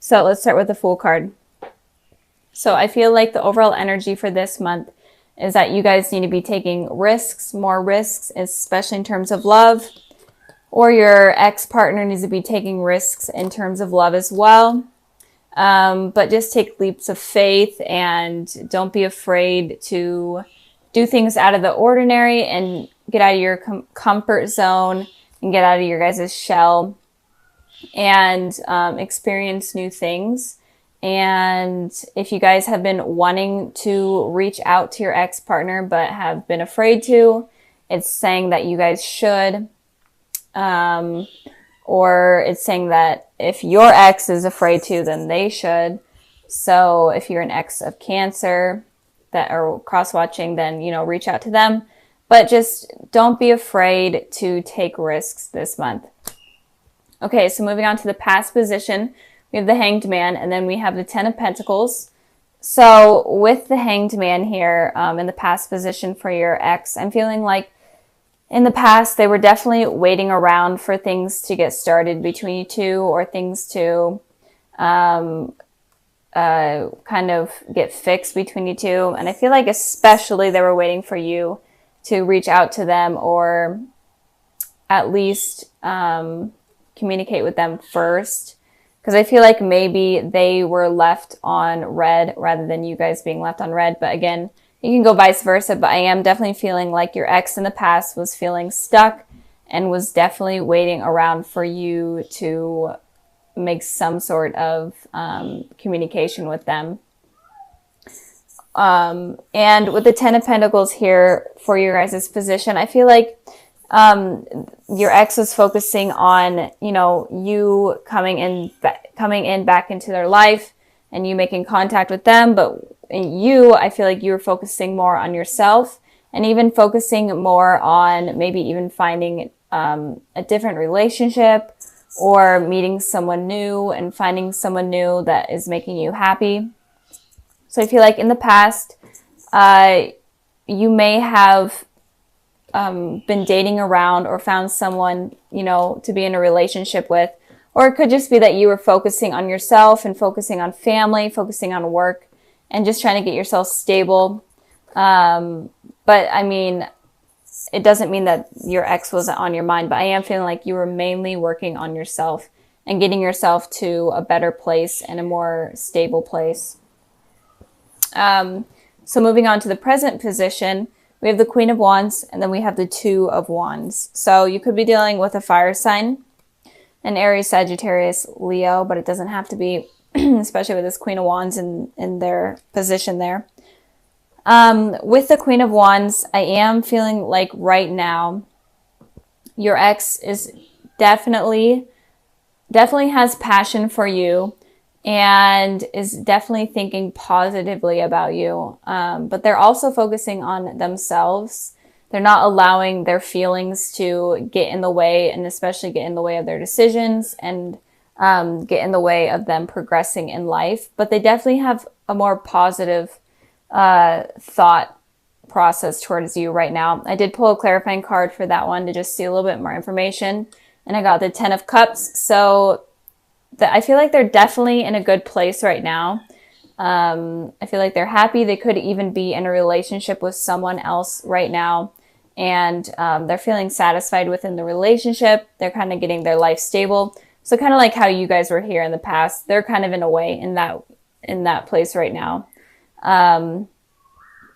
So let's start with the Fool card. So I feel like the overall energy for this month is that you guys need to be taking risks, more risks, especially in terms of love, or your ex-partner needs to be taking risks in terms of love as well. But just take leaps of faith and don't be afraid to do things out of the ordinary and get out of your comfort zone and get out of your guys' shell and experience new things. And if you guys have been wanting to reach out to your ex-partner but have been afraid to, it's saying that you guys should. Or it's saying that if your ex is afraid to, then they should. So if you're an ex of Cancer that are cross-watching, then, you know, reach out to them. But just don't be afraid to take risks this month. Okay, so moving on to the past position, we have the Hanged Man, and then we have the Ten of Pentacles. So with the Hanged Man here, in the past position for your ex, I'm feeling like in the past, they were definitely waiting around for things to get started between you two, or things to kind of get fixed between you two. And I feel like especially they were waiting for you to reach out to them, or at least communicate with them first. Because I feel like maybe they were left on red rather than you guys being left on red. But again, you can go vice versa, but I am definitely feeling like your ex in the past was feeling stuck and was definitely waiting around for you to make some sort of communication with them. And with the Ten of Pentacles here for your guys' position, I feel like your ex was focusing on, you know, you coming in back into their life and you making contact with them, but I feel like you were focusing more on yourself and even focusing more on maybe even finding a different relationship or meeting someone new and finding someone new that is making you happy. So I feel like in the past, you may have been dating around or found someone, you know, to be in a relationship with, or it could just be that you were focusing on yourself and focusing on family, focusing on work, and just trying to get yourself stable. But I mean, it doesn't mean that your ex wasn't on your mind, but I am feeling like you were mainly working on yourself and getting yourself to a better place and a more stable place. So moving on to the present position, we have the Queen of Wands, and then we have the Two of Wands. So you could be dealing with a fire sign, an Aries, Sagittarius, Leo, but it doesn't have to be, especially with this Queen of Wands in their position there. With the Queen of Wands, I am feeling like right now, your ex is definitely has passion for you and is definitely thinking positively about you. But they're also focusing on themselves. They're not allowing their feelings to get in the way, and especially get in the way of their decisions and get in the way of them progressing in life. But they definitely have a more positive thought process towards you right now. I did pull a clarifying card for that one to just see a little bit more information. And I got the Ten of Cups. So I feel like they're definitely in a good place right now. I feel like they're happy. They could even be in a relationship with someone else right now. And they're feeling satisfied within the relationship. They're kind of getting their life stable. So kind of like how you guys were here in the past, they're kind of in a way in that place right now.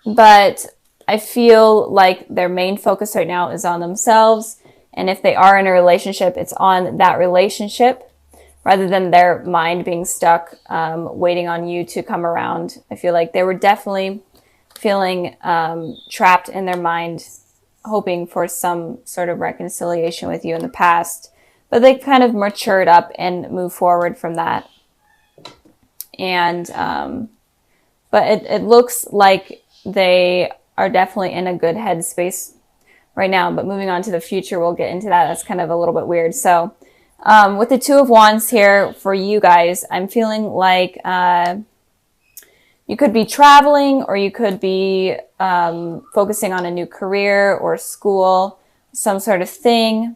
But I feel like their main focus right now is on themselves. And if they are in a relationship, it's on that relationship rather than their mind being stuck, waiting on you to come around. I feel like they were definitely feeling trapped in their mind, hoping for some sort of reconciliation with you in the past. But they kind of matured up and moved forward from that. And, but it looks like they are definitely in a good headspace right now. But moving on to the future, we'll get into that. That's kind of a little bit weird. So with the Two of Wands here for you guys, I'm feeling like you could be traveling, or you could be focusing on a new career or school, some sort of thing.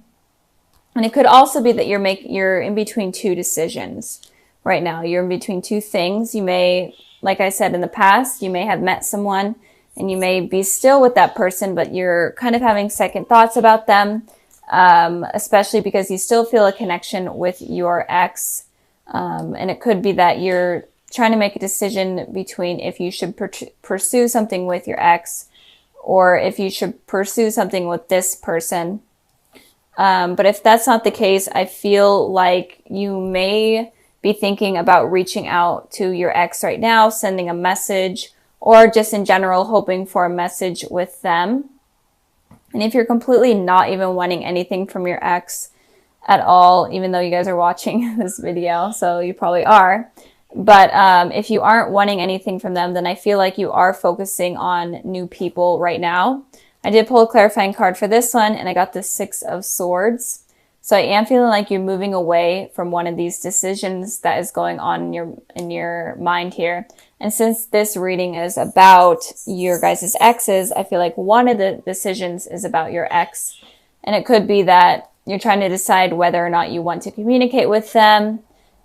And it could also be that you're in between two decisions. right now. You're in between two things. You may, like I said in the past, you may have met someone and you may be still with that person, but you're kind of having second thoughts about them, especially because you still feel a connection with your ex. And it could be that you're trying to make a decision between if you should pursue something with your ex or if you should pursue something with this person. But if that's not the case, I feel like you may be thinking about reaching out to your ex right now, sending a message, or just in general hoping for a message with them. And if you're completely not even wanting anything from your ex at all, even though you guys are watching this video, so you probably are. But if you aren't wanting anything from them, then I feel like you are focusing on new people right now. I did pull a clarifying card for this one, and I got the Six of Swords. So I am feeling like you're moving away from one of these decisions that is going on in your mind here. And since this reading is about your guys' exes, I feel like one of the decisions is about your ex. And it could be that you're trying to decide whether or not you want to communicate with them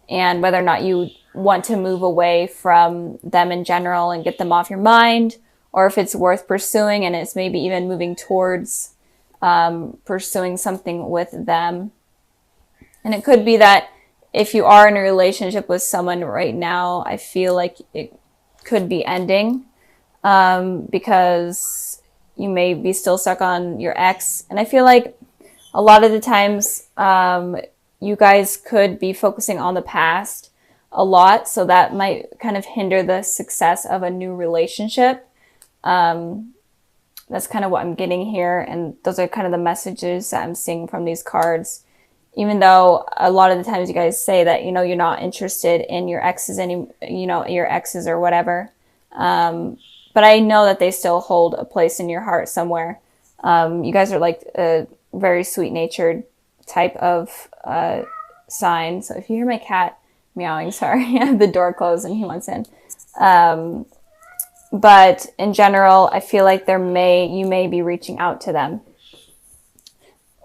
and whether or not you want to move away from them in general and get them off your mind, or if it's worth pursuing and it's maybe even moving towards pursuing something with them. And it could be that if you are in a relationship with someone right now, I feel like it could be ending because you may be still stuck on your ex. And I feel like a lot of the times you guys could be focusing on the past a lot, so that might kind of hinder the success of a new relationship. That's kind of what I'm getting here, and those are kind of the messages that I'm seeing from these cards. Even though a lot of the times you guys say that, you know, you're not interested in your exes your exes or whatever. But I know that they still hold a place in your heart somewhere. You guys are like a very sweet-natured type of sign. So if you hear my cat meowing, sorry, I have the door closed and he wants in. But in general, I feel like you may be reaching out to them,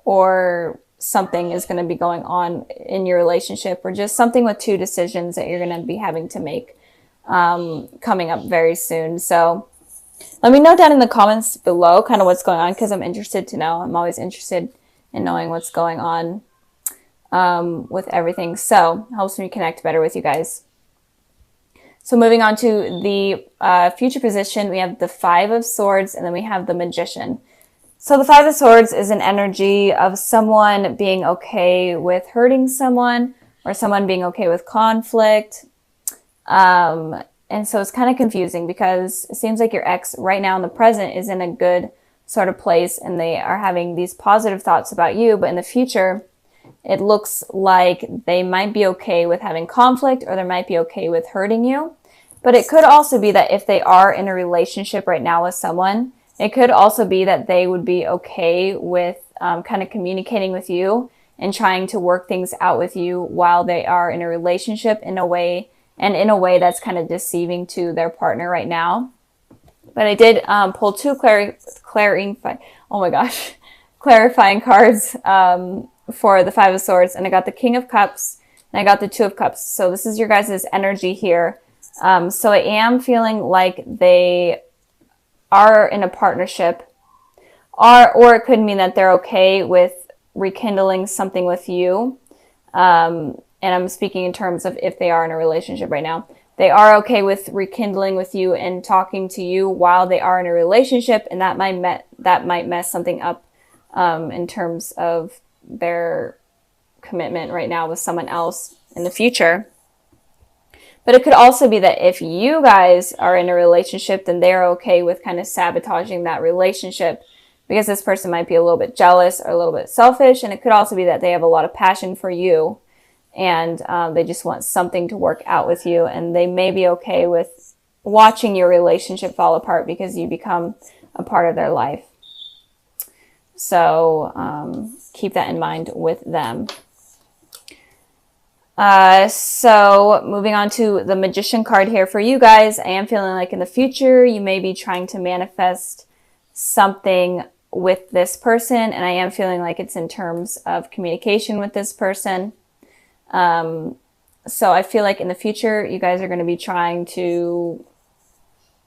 or something is going to be going on in your relationship, or just something with two decisions that you're going to be having to make coming up very soon. So let me know down in the comments below kind of what's going on, because I'm interested to know. I'm always interested in knowing what's going on with everything. So it helps me connect better with you guys. So moving on to the future position, we have the Five of Swords, and then we have the Magician. So the Five of Swords is an energy of someone being okay with hurting someone, or someone being okay with conflict. And so it's kind of confusing because it seems like your ex right now in the present is in a good sort of place and they are having these positive thoughts about you, but in the future, it looks like they might be okay with having conflict, or they might be okay with hurting you. But it could also be that if they are in a relationship right now with someone, it could also be that they would be okay with kind of communicating with you and trying to work things out with you while they are in a relationship in a way that's kind of deceiving to their partner right now. But I did pull two clarifying cards for the Five of Swords, and I got the King of Cups and I got the Two of Cups. So this is your guys' energy here. So I am feeling like they are in a partnership, or it could mean that they're okay with rekindling something with you. And I'm speaking in terms of if they are in a relationship right now. They are okay with rekindling with you and talking to you while they are in a relationship, and that might mess something up in terms of their commitment right now with someone else in the future. But it could also be that if you guys are in a relationship, then they're okay with kind of sabotaging that relationship, because this person might be a little bit jealous or a little bit selfish. And it could also be that they have a lot of passion for you, and they just want something to work out with you. And they may be okay with watching your relationship fall apart because you become a part of their life. So keep that in mind with them. So moving on to the Magician card here for you guys, I am feeling like in the future, you may be trying to manifest something with this person. And I am feeling like it's in terms of communication with this person. So I feel like in the future, you guys are going to be trying to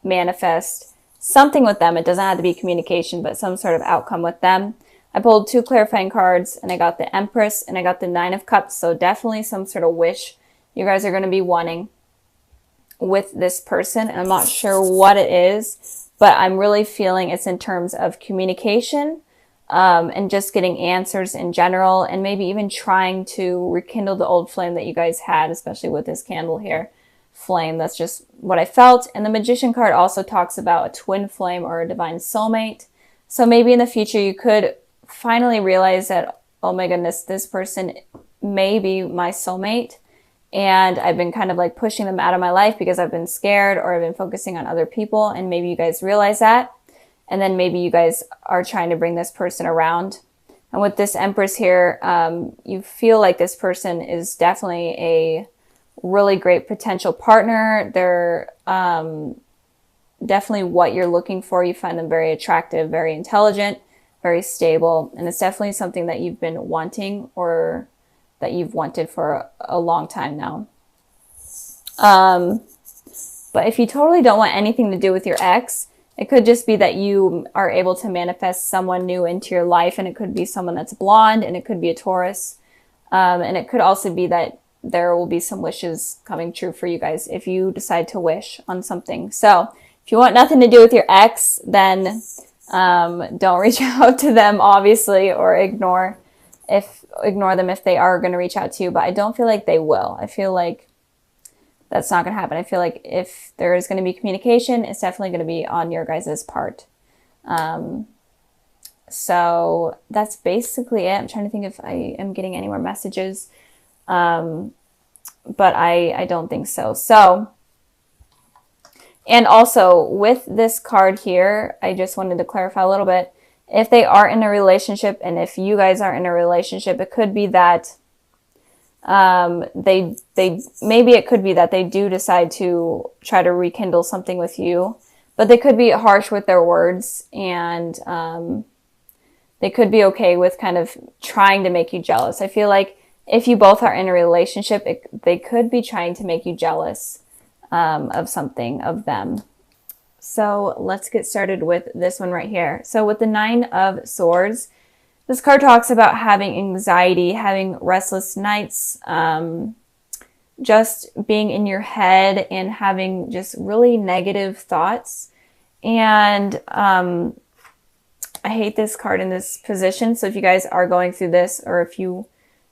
manifest something with them. It doesn't have to be communication, but some sort of outcome with them. I pulled 2 clarifying cards, and I got the Empress and I got the 9 of Cups. So definitely some sort of wish you guys are going to be wanting with this person. And I'm not sure what it is, but I'm really feeling it's in terms of communication, and just getting answers in general, and maybe even trying to rekindle the old flame that you guys had, especially with this candle here. Flame, that's just what I felt. And the Magician card also talks about a twin flame or a divine soulmate. So maybe in the future you could finally realize that, oh my goodness, this person may be my soulmate, and I've been kind of like pushing them out of my life because I've been scared or I've been focusing on other people, and maybe you guys realize that. And then maybe you guys are trying to bring this person around. And with this Empress here, you feel like this person is definitely a really great potential partner. They're definitely what you're looking for. You find them very attractive, very intelligent, very stable. And it's definitely something that you've been wanting, or that you've wanted for a long time now. But if you totally don't want anything to do with your ex, it could just be that you are able to manifest someone new into your life, and it could be someone that's blonde, and it could be a Taurus. And it could also be that there will be some wishes coming true for you guys if you decide to wish on something. So if you want nothing to do with your ex, then don't reach out to them, obviously, or ignore them if they are going to reach out to you. But I don't feel like they will. I feel like that's not going to happen. I feel like if there is going to be communication, it's definitely going to be on your guys' part. So that's basically it. I'm trying to think if I am getting any more messages. But I don't think so. So, and also with this card here, I just wanted to clarify a little bit. If they are in a relationship, and if you guys are in a relationship, it could be that maybe it could be that they do decide to try to rekindle something with you, but they could be harsh with their words, and they could be okay with kind of trying to make you jealous. I feel like if you both are in a relationship, they could be trying to make you jealous of something of them. So let's get started with this one right here. So with the 9 of Swords, this card talks about having anxiety, having restless nights, just being in your head and having just really negative thoughts. And I hate this card in this position. So if you guys are going through this, or if you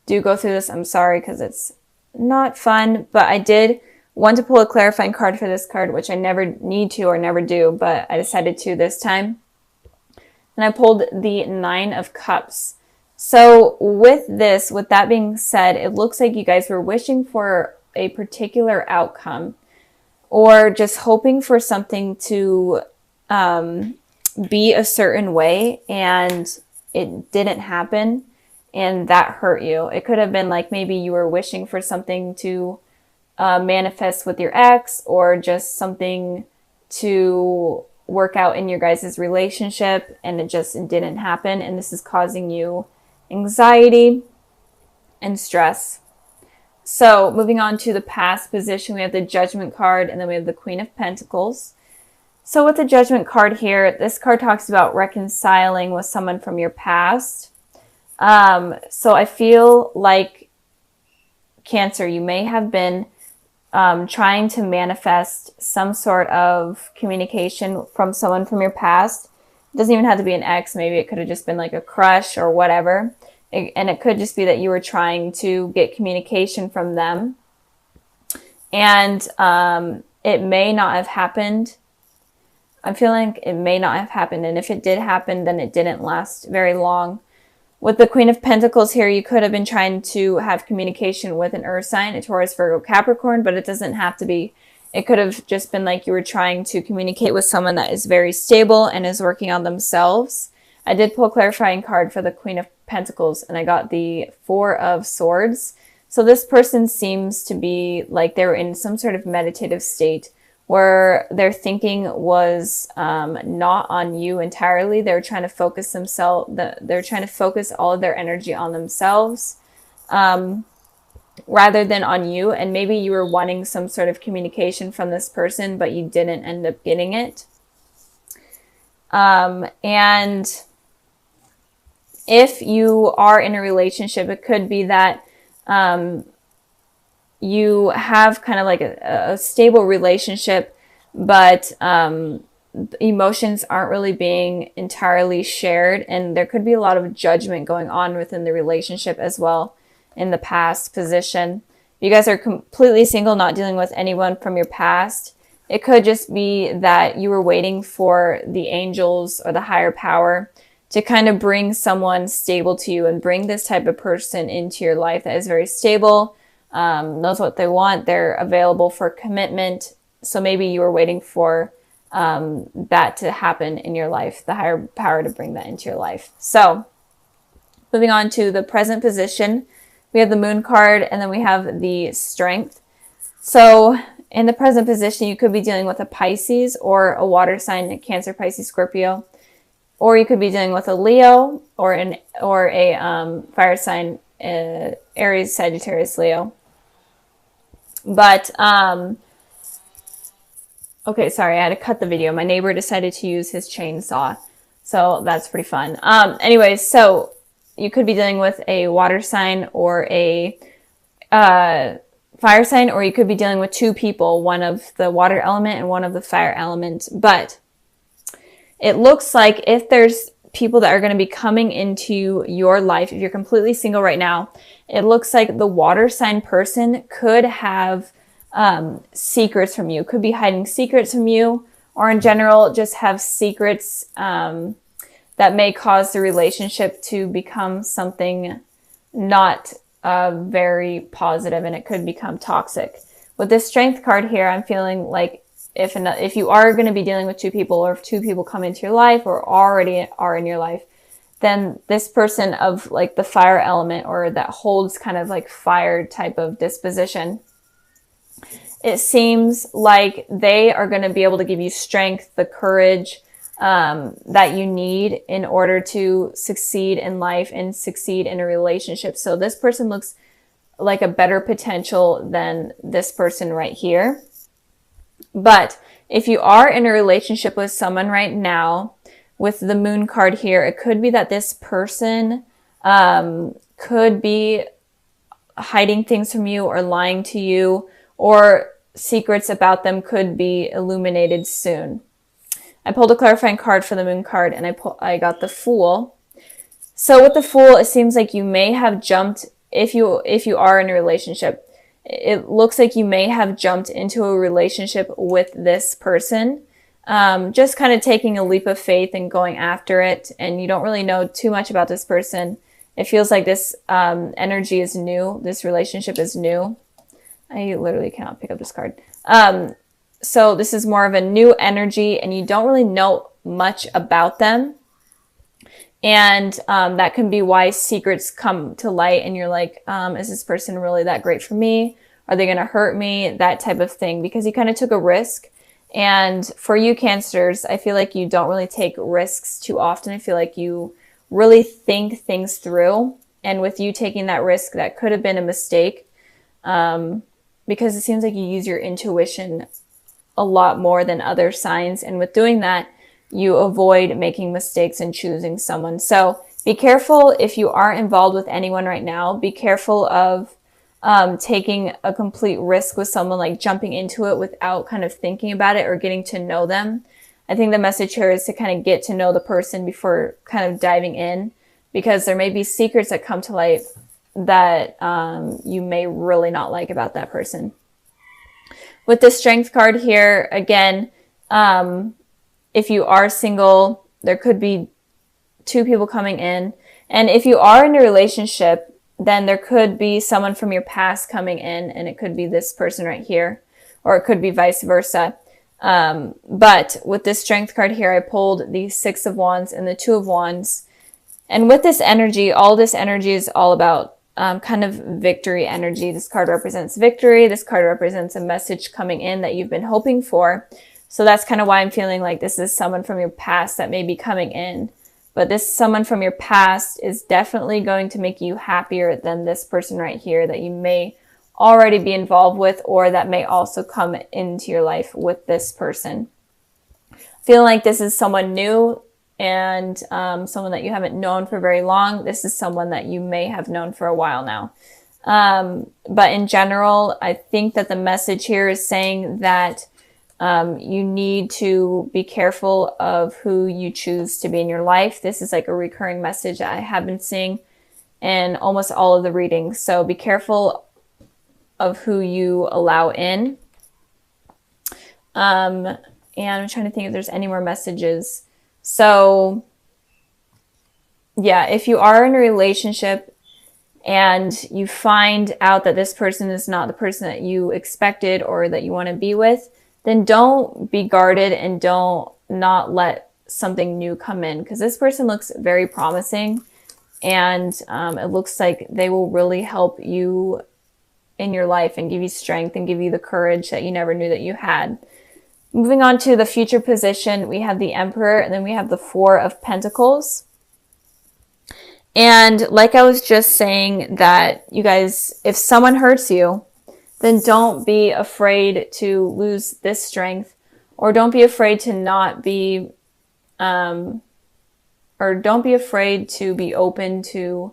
do go through this, I'm sorry, because it's not fun. But I did want to pull a clarifying card for this card, which I never need to or never do, but I decided to this time. And I pulled the 9 of Cups. So with that being said, it looks like you guys were wishing for a particular outcome, or just hoping for something to be a certain way, and it didn't happen, and that hurt you. It could have been like maybe you were wishing for something to manifest with your ex, or just something to work out in your guys' relationship, and it just didn't happen, and this is causing you anxiety and stress. So moving on to the past position, we have the Judgment card, and then we have the Queen of Pentacles. So with the Judgment card here, this card talks about reconciling with someone from your past. So I feel like, Cancer, you may have been trying to manifest some sort of communication from someone from your past. It doesn't even have to be an ex. Maybe it could have just been like a crush or whatever. And it could just be that you were trying to get communication from them. And it may not have happened. I'm feeling like it may not have happened. And if it did happen, then it didn't last very long. With the Queen of Pentacles here, you could have been trying to have communication with an earth sign, a Taurus, Virgo, Capricorn, but it doesn't have to be. It could have just been like you were trying to communicate with someone that is very stable and is working on themselves. I did pull a clarifying card for the Queen of Pentacles, and I got the 4 of Swords. So this person seems to be like they were in some sort of meditative state where their thinking was not on you entirely. They're trying to focus they're trying to focus all of their energy on themselves. rather than on you. And maybe you were wanting some sort of communication from this person, but you didn't end up getting it. And if you are in a relationship, it could be that you have kind of like a stable relationship, but emotions aren't really being entirely shared. And there could be a lot of judgment going on within the relationship as well in the past position. You guys are completely single, not dealing with anyone from your past. It could just be that you were waiting for the angels or the higher power to kind of bring someone stable to you and bring this type of person into your life that is very stable, knows what they want, they're available for commitment. So maybe you were waiting for that to happen in your life, the higher power to bring that into your life. So moving on to the present position, we have the moon card and then we have the strength. So in the present position, you could be dealing with a Pisces or a water sign, a Cancer, Pisces, Scorpio, or you could be dealing with a Leo or a fire sign, Aries, Sagittarius, Leo. But okay, sorry, I had to cut the video. My neighbor decided to use his chainsaw, so that's pretty fun. Anyways, so you could be dealing with a water sign or a fire sign, or you could be dealing with two people, one of the water element and one of the fire element. But it looks like if there's people that are going to be coming into your life, if you're completely single right now, it looks like the water sign person could have secrets from you, could be hiding secrets from you, or in general, just have secrets that may cause the relationship to become something not very positive, and it could become toxic. With this strength card here, I'm feeling like if you are going to be dealing with two people, or if two people come into your life or already are in your life, then this person of like the fire element, or that holds kind of like fire type of disposition, it seems like they are going to be able to give you strength, the courage that you need in order to succeed in life and succeed in a relationship. So this person looks like a better potential than this person right here. But if you are in a relationship with someone right now, with the moon card here, it could be that this person could be hiding things from you or lying to you, or secrets about them could be illuminated soon. I pulled a clarifying card for the moon card, and I got the Fool. So with the Fool, it seems like you may have jumped, if you are in a relationship, it looks like you may have jumped into a relationship with this person, just kind of taking a leap of faith and going after it, and you don't really know too much about this person. It feels like this energy is new, this relationship is new. I literally cannot pick up this card. So this is more of a new energy, and you don't really know much about them. And that can be why secrets come to light, and you're like, is this person really that great for me? Are they going to hurt me? That type of thing, because you kind of took a risk. And for you Cancers, I feel like you don't really take risks too often. I feel like you really think things through. And with you taking that risk, that could have been a mistake, because it seems like you use your intuition a lot more than other signs. And with doing that, you avoid making mistakes and choosing someone. So be careful if you are involved with anyone right now. Be careful of taking a complete risk with someone, like jumping into it without kind of thinking about it or getting to know them. I think the message here is to kind of get to know the person before kind of diving in, because there may be secrets that come to light that you may really not like about that person. With the Strength card here, again, if you are single, there could be two people coming in. And if you are in a relationship, then there could be someone from your past coming in, and it could be this person right here, or it could be vice versa. But with this Strength card here, I pulled the Six of Wands and the Two of Wands. And with this energy, all this energy is all about kind of victory energy. This card represents victory. This card represents a message coming in that you've been hoping for. So that's kind of why I'm feeling like this is someone from your past that may be coming in. But this someone from your past is definitely going to make you happier than this person right here that you may already be involved with, or that may also come into your life with this person. Feeling like this is someone new and someone that you haven't known for very long. This is someone that you may have known for a while now. But in general, I think that the message here is saying that you need to be careful of who you choose to be in your life. This is like a recurring message I have been seeing in almost all of the readings. So be careful of who you allow in. And I'm trying to think if there's any more messages. So yeah, if you are in a relationship and you find out that this person is not the person that you expected or that you want to be with, then don't be guarded and don't not let something new come in, because this person looks very promising, and it looks like they will really help you in your life and give you strength and give you the courage that you never knew that you had. Moving on to the future position, we have the Emperor, and then we have the Four of Pentacles. And like I was just saying, that you guys, if someone hurts you, then don't be afraid to lose this strength, or don't be afraid to not be, or don't be afraid to be open to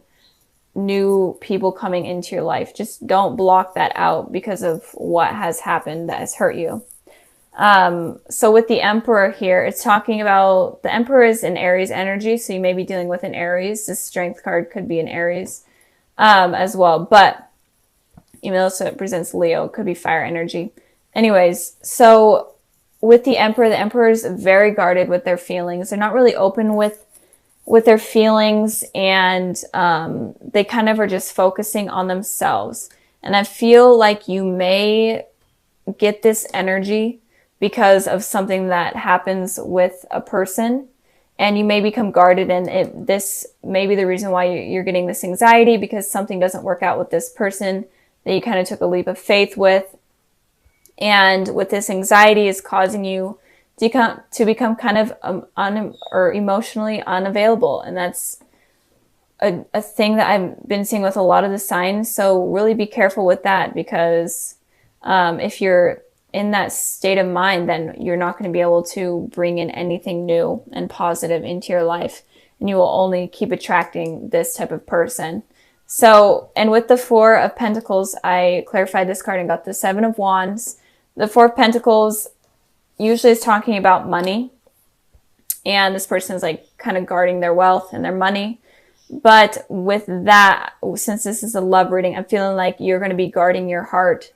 new people coming into your life. Just don't block that out because of what has happened that has hurt you. So with the Emperor here, it's talking about, the Emperor is an Aries energy, so you may be dealing with an Aries. This Strength card could be an Aries as well, but even though it presents Leo, it could be fire energy. Anyways, so with the Emperor is very guarded with their feelings. They're not really open with their feelings, and they kind of are just focusing on themselves. And I feel like you may get this energy because of something that happens with a person, and you may become guarded, and this may be the reason why you're getting this anxiety, because something doesn't work out with this person that you kind of took a leap of faith with. And with this anxiety is causing you to become kind of emotionally unavailable. And that's a thing that I've been seeing with a lot of the signs. So really be careful with that, because if you're in that state of mind, then you're not going to be able to bring in anything new and positive into your life, and you will only keep attracting this type of person. So, and with the Four of Pentacles, I clarified this card and got the Seven of Wands. The Four of Pentacles usually is talking about money, and this person is like kind of guarding their wealth and their money. But with that, since this is a love reading, I'm feeling like you're going to be guarding your heart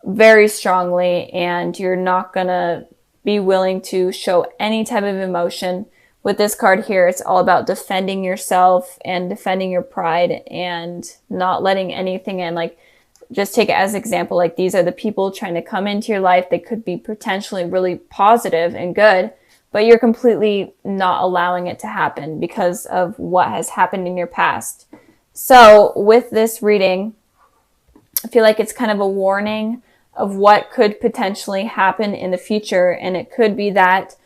very strongly, and you're not going to be willing to show any type of emotion. With this card here, it's all about defending yourself and defending your pride and not letting anything in. Like, just take it as an example, like these are the people trying to come into your life. They could be potentially really positive and good, but you're completely not allowing it to happen because of what has happened in your past. So with this reading, I feel like it's kind of a warning of what could potentially happen in the future. And it could be that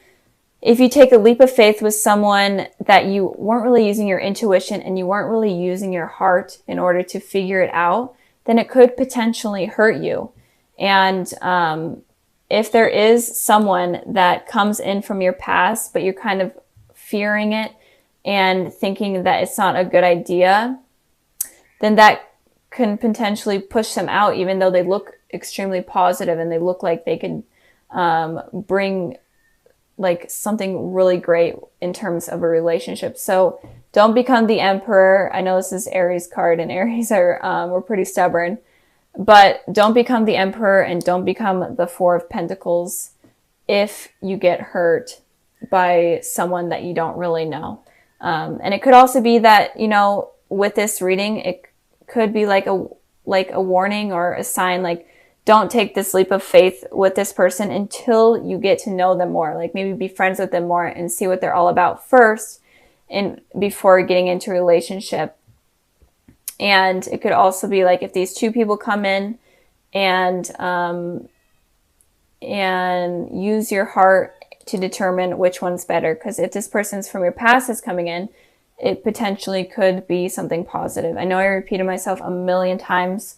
if you take a leap of faith with someone that you weren't really using your intuition and you weren't really using your heart in order to figure it out, then it could potentially hurt you. And if there is someone that comes in from your past, but you're kind of fearing it and thinking that it's not a good idea, then that can potentially push them out, even though they look extremely positive and they look like they could bring like something really great in terms of a relationship. So don't become the Emperor. I know this is Aries card, and Aries are we're pretty stubborn, but don't become the Emperor and don't become the Four of Pentacles if you get hurt by someone that you don't really know. And it could also be that, you know, with this reading, it could be like a warning or a sign, like, don't take this leap of faith with this person until you get to know them more. Like, maybe be friends with them more and see what they're all about first, and before getting into a relationship. And it could also be like, if these two people come in and use your heart to determine which one's better. Because if this person's from your past is coming in, it potentially could be something positive. I know I repeated myself a million times,